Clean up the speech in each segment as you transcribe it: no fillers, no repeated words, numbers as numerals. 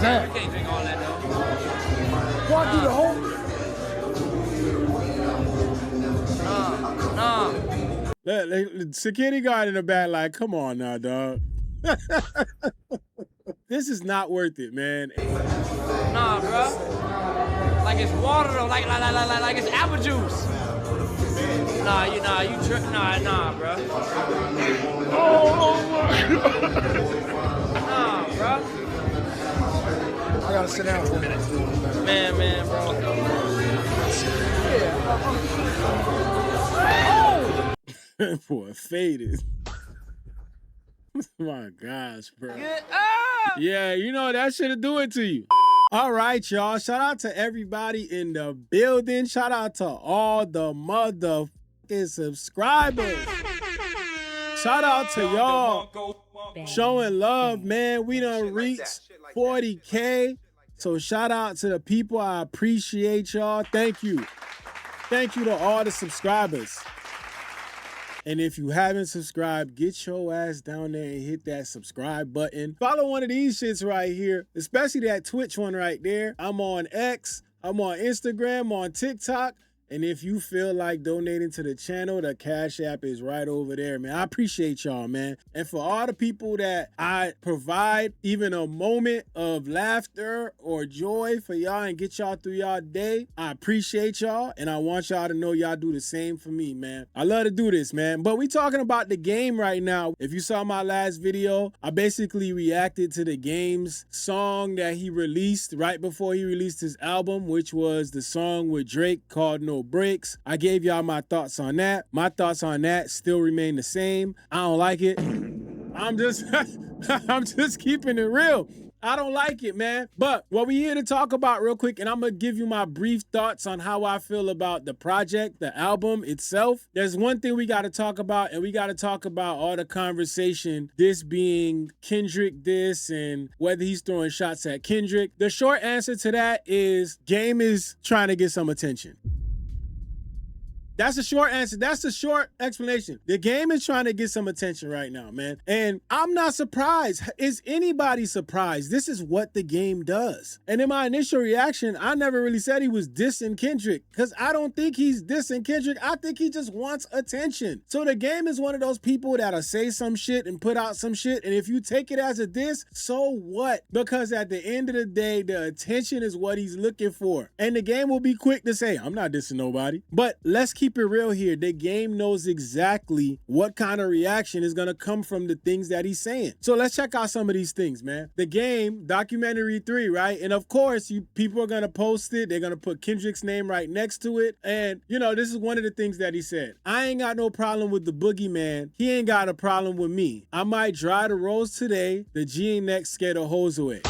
What's that? You can't drink all that though. Walk through the whole. Look, security guard in the back, like, come on now, dog. This is not worth it, man. Nah, bro. Like it's water though, like it's apple juice. You trip. Nah, bro. Oh my God. Nah, bro. I gotta sit down for a minute. Man, bro. Boy, faded. My gosh, bro. Yeah, you know, that should do it to you. All right, y'all. Shout out to everybody in the building. Shout out to all the motherfucking subscribers. Shout out to y'all showing love, man. We done reached 40K. So shout out to the people. I appreciate y'all. Thank you. Thank you to all the subscribers. And if you haven't subscribed, get your ass down there and hit that subscribe button. Follow one of these shits right here, especially that Twitch one right there. I'm on X, I'm on Instagram, I'm on TikTok. And if you feel like donating to the channel, the Cash App is right over there, man. I appreciate y'all, man. And for all the people that I provide even a moment of laughter or joy for y'all and get y'all through y'all day, I appreciate y'all. And I want y'all to know y'all do the same for me, man. I love to do this, man. But we talking about the game right now. If you saw my last video, I basically reacted to the game's song that he released right before he released his album, which was the song with Drake called No Breaks. I gave y'all my thoughts on that. My thoughts on that still remain the same. I don't like it. I'm just keeping it real. I don't like it, man. But what we here to talk about real quick, and I'm gonna give you my brief thoughts on how I feel about the project, the album itself. There's one thing we gotta talk about, and we gotta talk about all the conversation, this being Kendrick this, and whether he's throwing shots at Kendrick. The short answer to that is Game is trying to get some attention. That's the short answer. That's the short explanation. The game is trying to get some attention right now, man. And I'm not surprised. Is anybody surprised? This is what the game does. And in my initial reaction, I never really said he was dissing Kendrick because I don't think he's dissing Kendrick. I think he just wants attention. So the game is one of those people that'll say some shit and put out some shit. And if you take it as a diss, so what? Because at the end of the day, the attention is what he's looking for. And the game will be quick to say, I'm not dissing nobody. But let's keep it real here. The game knows exactly what kind of reaction is going to come from the things that he's saying. So let's check out some of these things, man. The game, documentary 3, right? And of course, people are going to post it. They're going to put Kendrick's name right next to it. And, you know, this is one of the things that he said. I ain't got no problem with the boogeyman. He ain't got a problem with me. I might dry the rose today. The G ain't next, scare the hose away.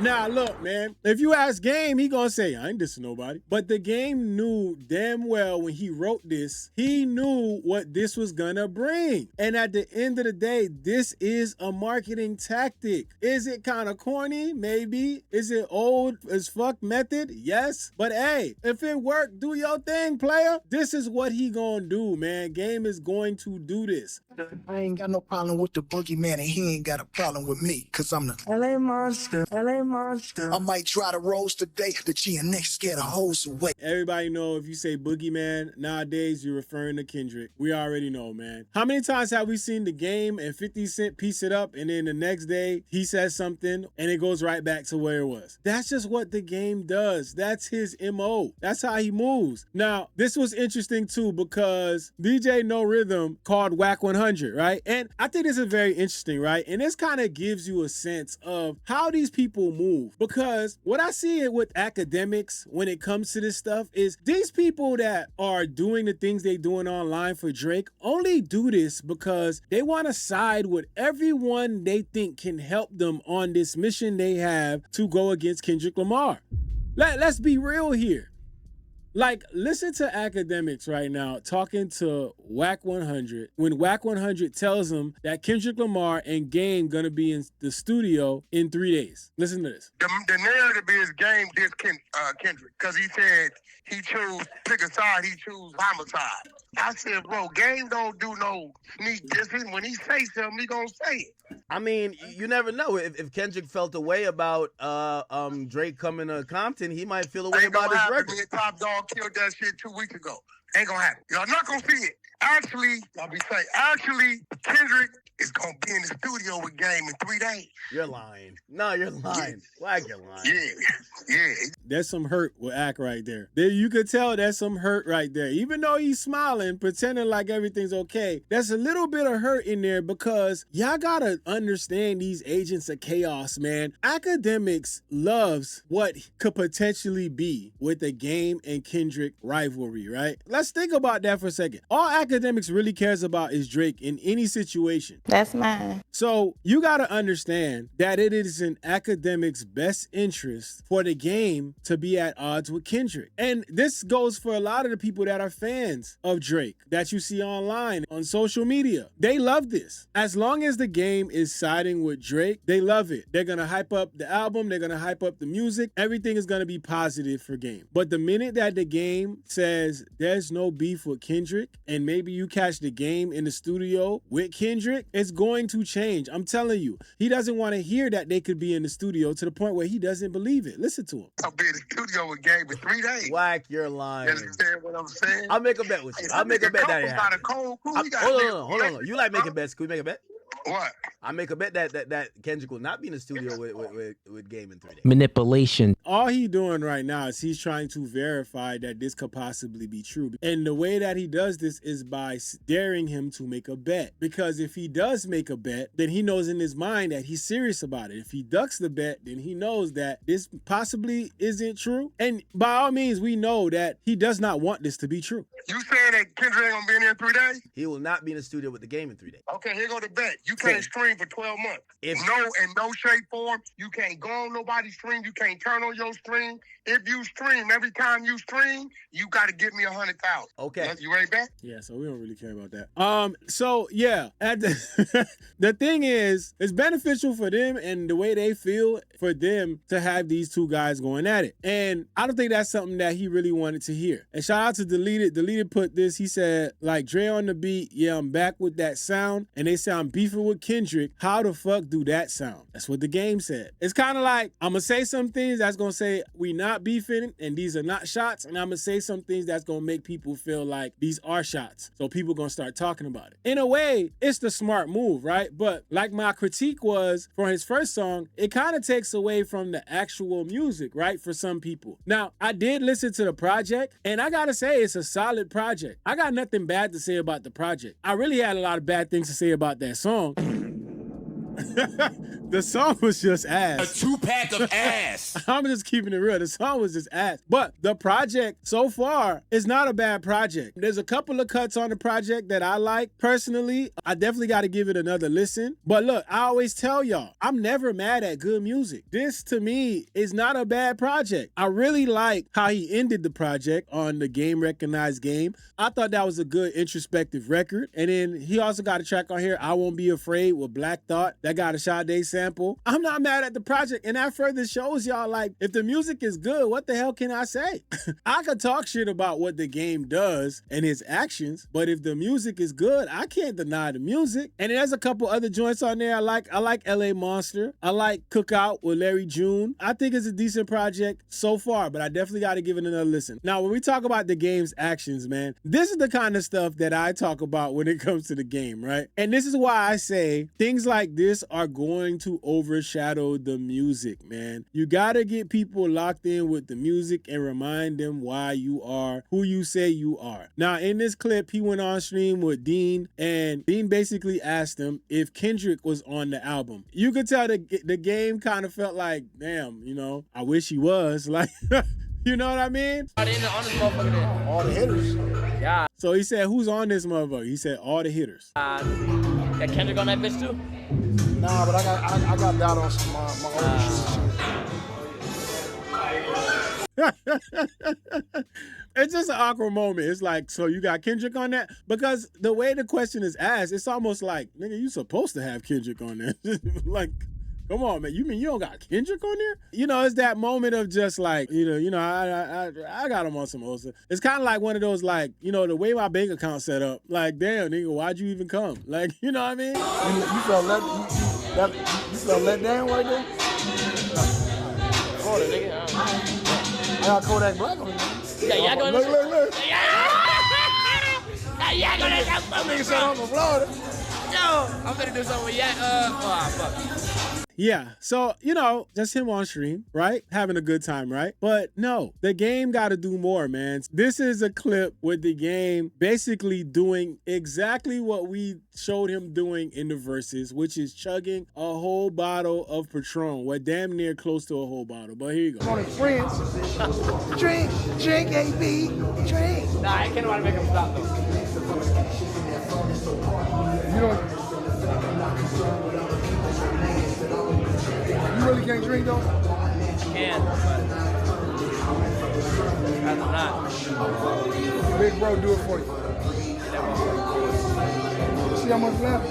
Now, look, man, if you ask Game, he gonna say, I ain't dissing nobody. But the Game knew damn well when he wrote this, he knew what this was gonna bring. And at the end of the day, this is a marketing tactic. Is it kind of corny? Maybe. Is it old as fuck method? Yes. But hey, if it worked, do your thing, player. This is what he gonna do, man. Game is going to do this. I ain't got no problem with the boogeyman, and he ain't got a problem with me, cause I'm the LA monster, LA monster. I might try to rose today, the G and next scare the hose away. Everybody know if you say boogeyman nowadays, you're referring to Kendrick. We already know, man. How many times have we seen the Game and 50 Cent piece it up, and then the next day he says something and it goes right back to where it was? That's just what the Game does. That's his MO. That's how he moves. Now, this was interesting too because DJ No Rhythm called Wack 100. Right? And I think this is very interesting, right? And this kind of gives you a sense of how these people move. Because what I see it with academics when it comes to this stuff is these people that are doing the things they doing online for Drake only do this because they want to side with everyone they think can help them on this mission they have to go against Kendrick Lamar. Let's be real here. Like, listen to Academics right now talking to Wack 100 when Wack 100 tells him that Kendrick Lamar and Game gonna be in the studio in 3 days. Listen to this. The narrative is Game did Kendrick because he said he chose pick a side. He chose homicide. I said, bro, Game don't do no sneak dissing. When he say something, he gonna say it. I mean, you never know. If Kendrick felt a way about Drake coming to Compton, he might feel a way about his record. Me and Top Dog killed that shit 2 weeks ago. Ain't gonna happen. Y'all not gonna see it. Actually, Kendrick is gonna be in the studio with Game in 3 days. You're lying. No, you're lying. Why you're lying? Yeah. There's some hurt with Ack right there. You could tell there's some hurt right there. Even though he's smiling, pretending like everything's okay, there's a little bit of hurt in there because y'all gotta understand these agents of chaos, man. Academics loves what could potentially be with the Game and Kendrick rivalry, right? Let's think about that for a second. All Academics really cares about is Drake in any situation. That's mine. So you got to understand that it is in Academics' best interest for the Game to be at odds with Kendrick. And this goes for a lot of the people that are fans of Drake that you see online on social media. They love this. As long as the Game is siding with Drake, they love it. They're going to hype up the album. They're going to hype up the music. Everything is going to be positive for Game. But the minute that the Game says there's no beef with Kendrick and maybe you catch the Game in the studio with Kendrick, it's going to change. I'm telling you, he doesn't want to hear that they could be in the studio to the point where he doesn't believe it. Listen to him. I'll be in the studio with Game in 3 days. Wack, you're lying. You understand what I'm saying? I'll make a bet with you. I'll make a bet that it happens. Hold on. You like making bets? Can we make a bet? What? I make a bet that Kendrick will not be in the studio with Game in 3 days. Manipulation. All he doing right now is he's trying to verify that this could possibly be true. And the way that he does this is by daring him to make a bet. Because if he does make a bet, then he knows in his mind that he's serious about it. If he ducks the bet, then he knows that this possibly isn't true. And by all means, we know that he does not want this to be true. You saying that Kendrick ain't gonna be in there in 3 days? He will not be in the studio with the Game in 3 days. Okay, here go the bet. You can't stream for 12 months. In no shape, form. You can't go on nobody's stream. You can't turn on your stream. If you stream, every time you stream, you got to give me 100,000. Okay. You ready, bet? Yeah, so we don't really care about that. So yeah, the thing is, it's beneficial for them and the way they feel for them to have these two guys going at it. And I don't think that's something that he really wanted to hear. And shout out to Deleted. Deleted put this, he said, like, Dre on the beat, yeah, I'm back with that sound. And they sound beefing with Kendrick. How the fuck do that sound? That's what the Game said. It's kind of like, I'm going to say some things that's going to say we not beefing and these are not shots. And I'm going to say some things that's going to make people feel like these are shots. So people going to start talking about it. In a way, it's the smart move, right? But like my critique was for his first song, it kind of takes away from the actual music, right? For some people. Now, I did listen to the project and I got to say it's a solid project. I got nothing bad to say about the project. I really had a lot of bad things to say about that song. The song was just ass. A 2-pack of ass. I'm just keeping it real. The song was just ass. But the project so far is not a bad project. There's a couple of cuts on the project that I like personally. I definitely got to give it another listen. But look, I always tell y'all, I'm never mad at good music. This to me is not a bad project. I really like how he ended the project on the Game Recognized Game. I thought that was a good introspective record. And then he also got a track on here, I Won't Be Afraid with Black Thought. That got a Sade sample. I'm not mad at the project. And that further shows y'all, like, if the music is good, what the hell can I say? I could talk shit about what the Game does and his actions, but if the music is good, I can't deny the music. And there's a couple other joints on there I like. I like LA Monster. I like Cookout with Larry June. I think it's a decent project so far, but I definitely got to give it another listen. Now, when we talk about the Game's actions, man, this is the kind of stuff that I talk about when it comes to the Game, right? And this is why I say things like this are going to overshadow the music, man. You gotta get people locked in with the music and remind them why you are who you say you are. Now, in this clip, he went on stream with Dean, and Dean basically asked him if Kendrick was on the album. You could tell the Game kind of felt like, damn, you know, I wish he was. Like, you know what I mean? On this motherfucker then. All the hitters. Yeah. So he said, who's on this motherfucker? He said, all the hitters. Got Kendrick on that bitch too? Nah, but I got that on some my old shit. it's just an awkward moment. It's like, so you got Kendrick on that? Because the way the question is asked, it's almost like, nigga, you supposed to have Kendrick on there. Like, come on, man. You mean you don't got Kendrick on there? You know, it's that moment of just like, I got him on some Osa. It's kind of like one of those, like, you know, the way my bank account set up. Like, damn, nigga, why'd you even come? Like, you know what I mean? You felt let down right there? Florida, nigga. I got Kodak Black on me. Yeah, y'all gonna Look. y'all gonna Nigga said I'm from Florida. Yo, I'm finna do something with Yak. Fuck. Yeah, so, you know, just him on stream, right? Having a good time, right? But no, the game got to do more, man. This is a clip with the game basically doing exactly what we showed him doing in the verses, which is chugging a whole bottle of Patron. We're damn near close to a whole bottle, but here you go. On his friends. Drink, AB, drink. Nah, I can't nobody make him stop though. You really can't drink though? Can, but rather not. Big bro, do it for you. See how much left?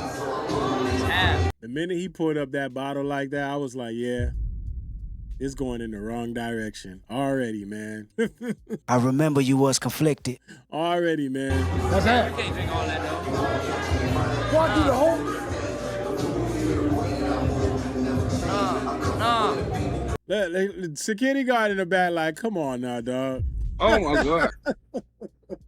The minute he pulled up that bottle like that, I was like, yeah, it's going in the wrong direction. Already, man. I remember you was conflicted. Already, man. That's half. You can't drink all that though. Walk through the whole. Look, security guard in the back like, come on now, dog. Oh my God.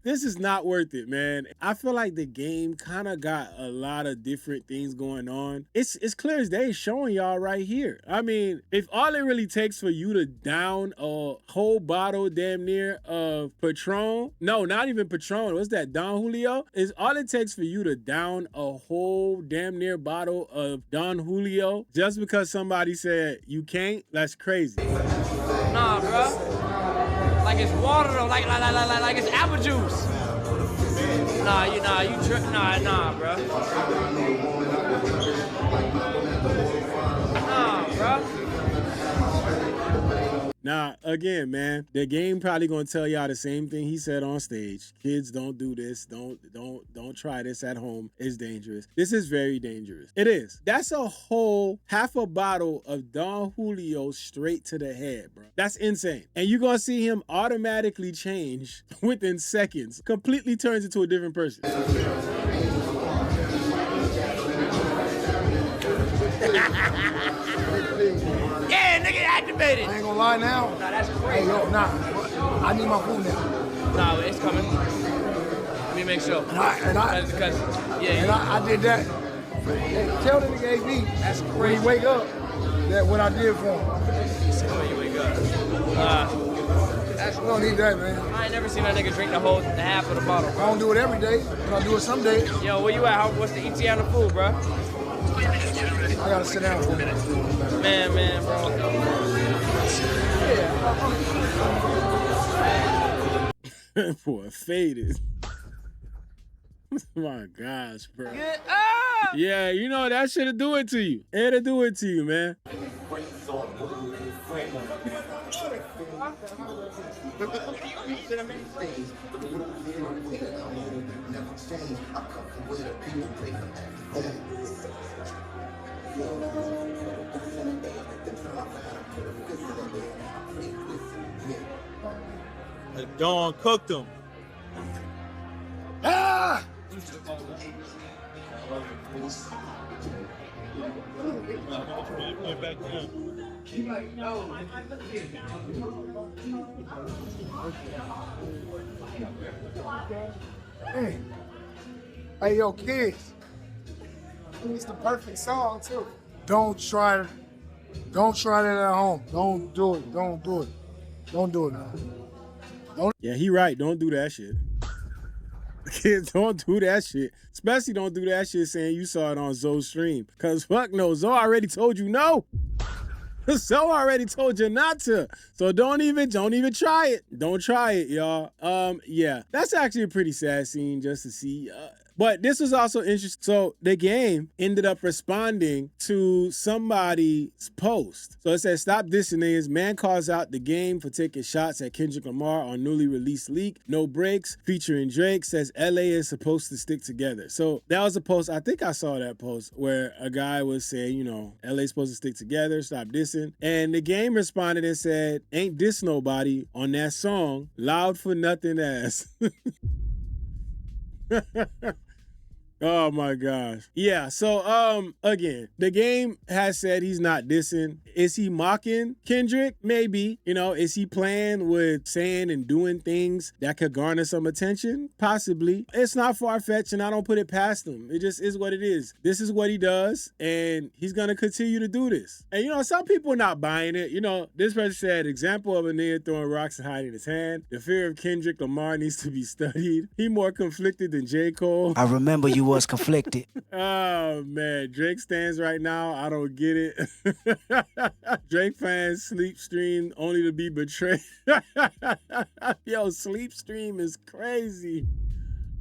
This is not worth it, man. I feel like the game kind of got a lot of different things going on. It's clear as day showing y'all right here. I mean, if all it really takes for you to down a whole bottle damn near of Patron, no, not even Patron, what's that, Don Julio? Is all it takes for you to down a whole damn near bottle of Don Julio just because somebody said you can't? That's crazy. Nah, bro. Like it's water though, like it's apple juice. You trip, nah, bro. Nah, bro. Now, again, man, the game probably gonna tell y'all the same thing he said on stage. Kids, don't do this. Don't try this at home. It's dangerous. This is very dangerous. It is. That's a whole half a bottle of Don Julio straight to the head, bro. That's insane. And you're gonna see him automatically change within seconds. Completely turns into a different person. Yeah, nigga activated. I ain't gonna lie now. Nah, that's Hey, crazy. yo, nah. I need my food now. Nah, it's coming. Let me make sure. And I did that. Hey, tell the nigga AB That's when crazy. he wake up that what I did for him. When you wake up. We don't need that, man. I ain't never seen that nigga drink the half of the bottle, I bro. don't do it every day, but I do it some days. Yo, where you at? What's the ETA on the food, bro? I gotta sit down for a minute. Man, bro. Boy, faded. My gosh, bro. Good. Ah! Yeah, you know, that shit'll do it to you. It'll do it to you, man. Dawn cooked them. Ah! Hey, yo, kids. It's the perfect song too. Don't try that at home. Don't do it. Don't do it. Don't do it now. Yeah, he right. Don't do that shit. Kids, don't do that shit. Especially don't do that shit saying you saw it on Zoe's stream. Cause fuck no, Zoe already told you no. Zoe already told you not to. So don't even try it. Don't try it, y'all. Yeah, that's actually a pretty sad scene just to see. But this was also interesting. So the game ended up responding to somebody's post. So it says, stop dissing niggas. Man calls out the game for taking shots at Kendrick Lamar on newly released leak. No breaks featuring Drake says LA is supposed to stick together. So that was a post. I think I saw that post where a guy was saying, you know, LA's supposed to stick together. Stop dissing. And the game responded and said, ain't diss nobody on that song. Loud for nothing ass. Oh my gosh. Yeah, so again, the game has said he's not dissing. Is he mocking Kendrick? Maybe. You know, is he playing with saying and doing things that could garner some attention? Possibly. It's not far-fetched and I don't put it past him. It just is what it is. This is what he does and he's gonna continue to do this. And you know, some people are not buying it. You know, this person said, example of a nigga throwing rocks and hiding his hand. The fear of Kendrick Lamar needs to be studied. He more conflicted than J. Cole. I remember you was conflicted. Oh man, Drake stands right now. I don't get it. Drake fans sleep stream only to be betrayed. Yo, sleep stream is crazy.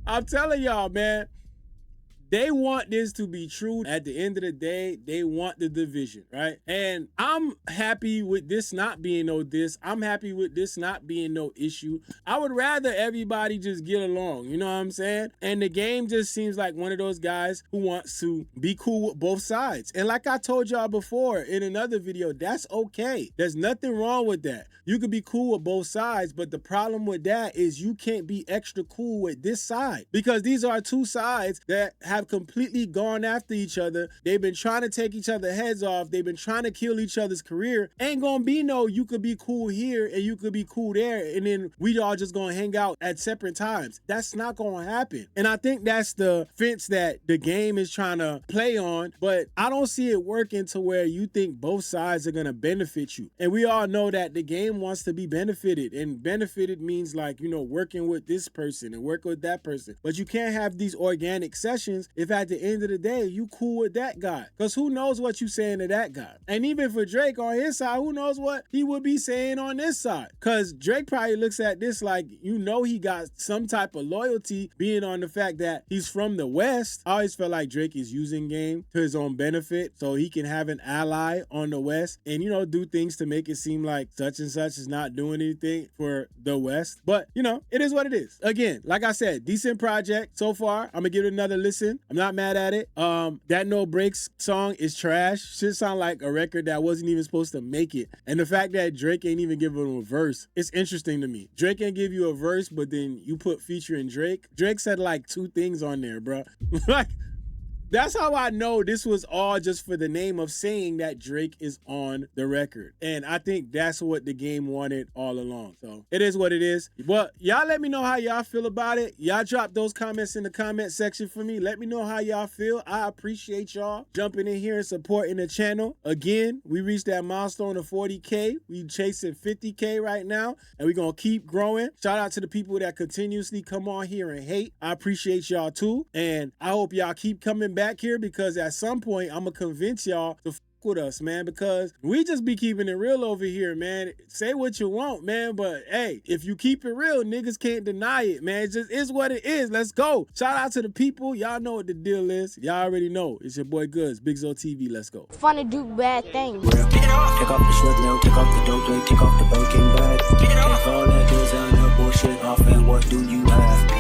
I'm telling y'all, man. They want this to be true. At the end of the day, they want the division, right? And I'm happy with this not being no diss. I'm happy with this not being no issue. I would rather everybody just get along, you know what I'm saying? And the game just seems like one of those guys who wants to be cool with both sides. And like I told y'all before in another video, that's okay. There's nothing wrong with that. You could be cool with both sides, but the problem with that is you can't be extra cool with this side because these are two sides that have completely gone after each other. They've been trying to take each other's heads off. They've been trying to kill each other's career. Ain't gonna be no you could be cool here and you could be cool there and then we all just gonna hang out at separate times. That's not gonna happen. And I think that's the fence that the game is trying to play on, but I don't see it working to where you think both sides are gonna benefit you. And we all know that the game wants to be benefited, and benefited means like, you know, working with this person and working with that person. But you can't have these organic sessions if at the end of the day you cool with that guy, because who knows what you saying to that guy. And even for Drake on his side, who knows what he would be saying on this side, because Drake probably looks at this like, you know, he got some type of loyalty being on the fact that he's from the West. I always felt like Drake is using game to his own benefit so he can have an ally on the West and, you know, do things to make it seem like such and such is not doing anything for the West. But, you know, it is what it is. Again, like I said, decent project so far. I'm gonna give it another listen. I'm not mad at it. That No Breaks song is trash. Should sound like a record that wasn't even supposed to make it. And the fact that Drake ain't even giving him a verse, it's interesting to me. Drake ain't give you a verse, but then you put featuring Drake. Drake said like 2 things on there, bro. Like, that's how I know this was all just for the name of saying that Drake is on the record. And I think that's what the game wanted all along. So it is what it is. But y'all let me know how y'all feel about it. Y'all drop those comments in the comment section for me. Let me know how y'all feel. I appreciate y'all jumping in here and supporting the channel. Again, we reached that milestone of 40K. We chasing 50K right now, and we're going to keep growing. Shout out to the people that continuously come on here and hate. I appreciate y'all too. And I hope y'all keep coming back here, because at some point I'm gonna convince y'all to with us, man, because we just be keeping it real over here, man. Say what you want, man, but hey, if you keep it real, niggas can't deny it, man. It just is what it is. Let's go. Shout out to the people. Y'all know what the deal is. Y'all already know. It's your boy Goods, BigZoeTV. Let's go. Fun to do bad things. Take off the short nail, take off the dope, take off the broken bag. Take all that deals and that bullshit off, and what do you have?